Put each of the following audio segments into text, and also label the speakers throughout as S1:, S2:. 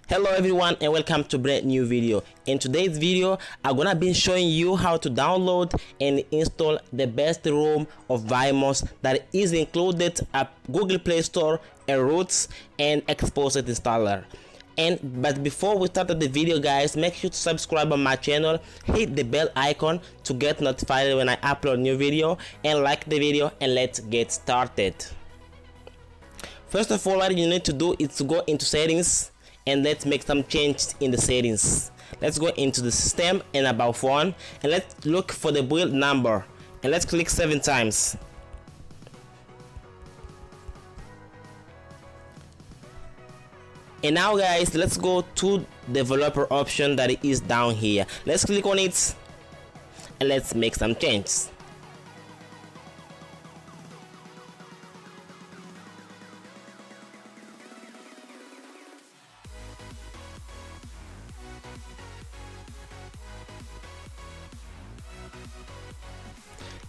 S1: Hello everyone and welcome to a brand new video. In today's video I'm gonna be showing you how to download and install the best ROM of Vmos that is included at Google Play Store, a Roots and XPOSET installer. But before we start the video guys, make sure to subscribe on my channel, hit the bell icon to get notified when I upload new video, and like the video, and let's get started. First of all, what you need to do is to go into settings and let's make some changes in the settings. Let's go into the system and about phone and let's look for the build number and let's click 7 times. And now guys, let's go to developer option that is down here. Let's click on it and let's make some changes.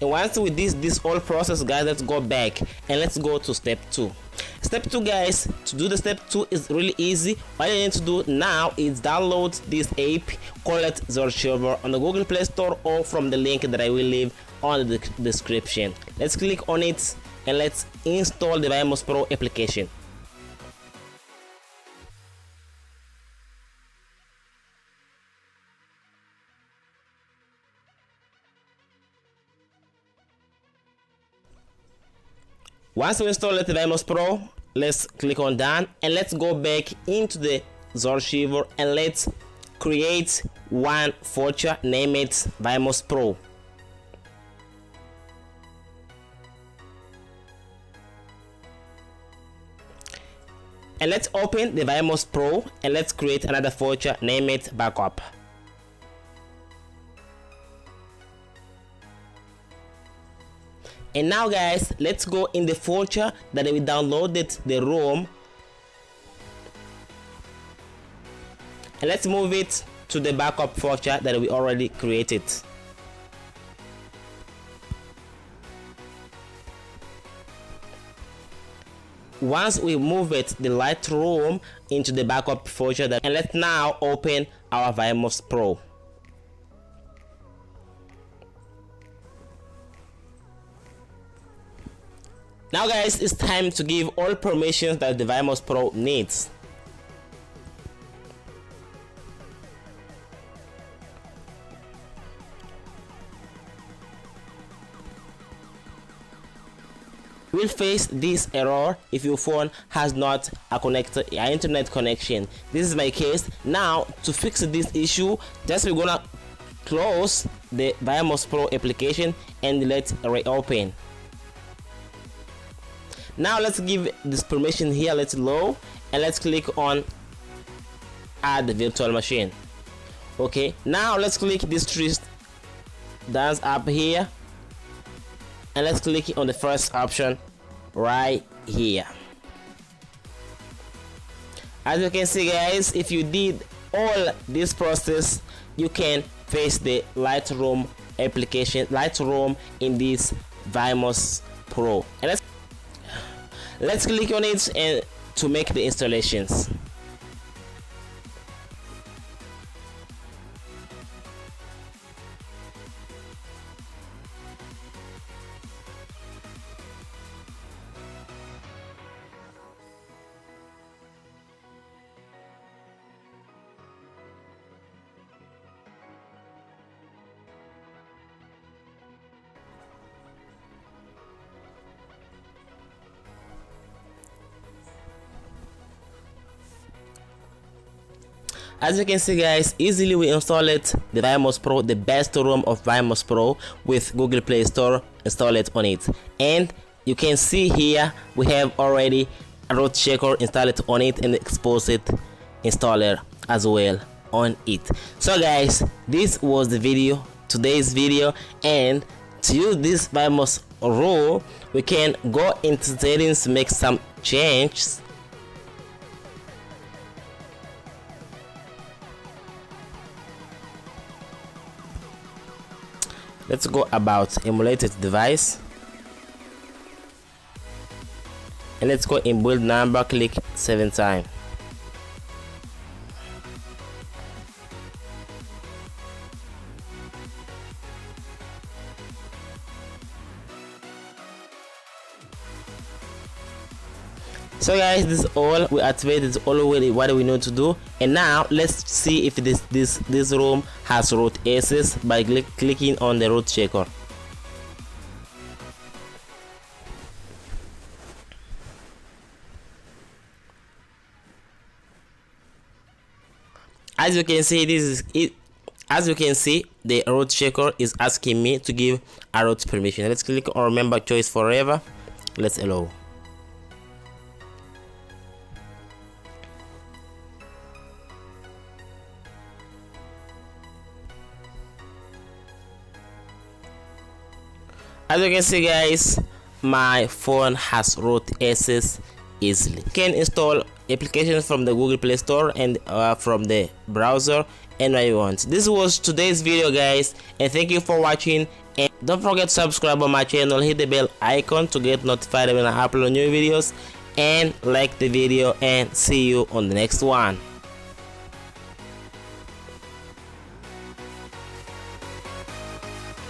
S1: And once with this whole process guys, let's go back and let's go to step 2. Step 2 guys, to do the step 2 is really easy. What you need to do now is download this app called Zarchiver on the Google Play Store or from the link that I will leave on the description. Let's click on it and let's install the Vmos Pro application. Once we install the Vmos Pro, let's click on done and let's go back into the Zarchiver and let's create one voucher, name it Vmos Pro. And let's open the Vmos Pro and let's create another voucher, name it backup. And now guys, let's go in the voucher that we downloaded the ROM and let's move it to the backup voucher that we already created. Once we move it, the Lite ROM into the backup voucher, and let's now open our Vmos Pro. Now guys, it's time to give all permissions that the Vmos Pro needs. You will face this error if your phone has not a internet connection. This is my case. Now to fix this issue, just we're gonna close the Vmos Pro application and let's reopen. Now let's give this permission here, let's low and let's click on add virtual machine. Okay, now let's click this three dots up here and let's click on the first option right here. As you can see guys, if you did all this process, you can face the Lite ROM application, Lite ROM in this Vmos Pro. And let's click on it and to make the installations. As you can see guys, easily we install it, the Vmos Pro, the best ROM of Vmos Pro with Google Play Store, install it on it. And you can see here we have already a root checker installed on it and the XPOSET installer as well on it. So guys, this was the video, today's video, and to use this Vmos ROM we can go into settings to make some changes. Let's go about emulated device and let's go in build number, click 7 times. So guys, this is all. We activated this all what we need to do, and now let's see if this ROM has root ACESS by clicking on the root checker. As you can see, this is it. As you can see, the root checker is asking me to give a root permission. Let's click on remember choice forever. Let's allow. As you can see guys, my phone has root ACESS easily. You can install applications from the Google Play Store and from the browser anywhere you want. This was today's video guys, and thank you for watching, and don't forget to subscribe on my channel, hit the bell icon to get notified when I upload new videos, and like the video, and see you on the next one.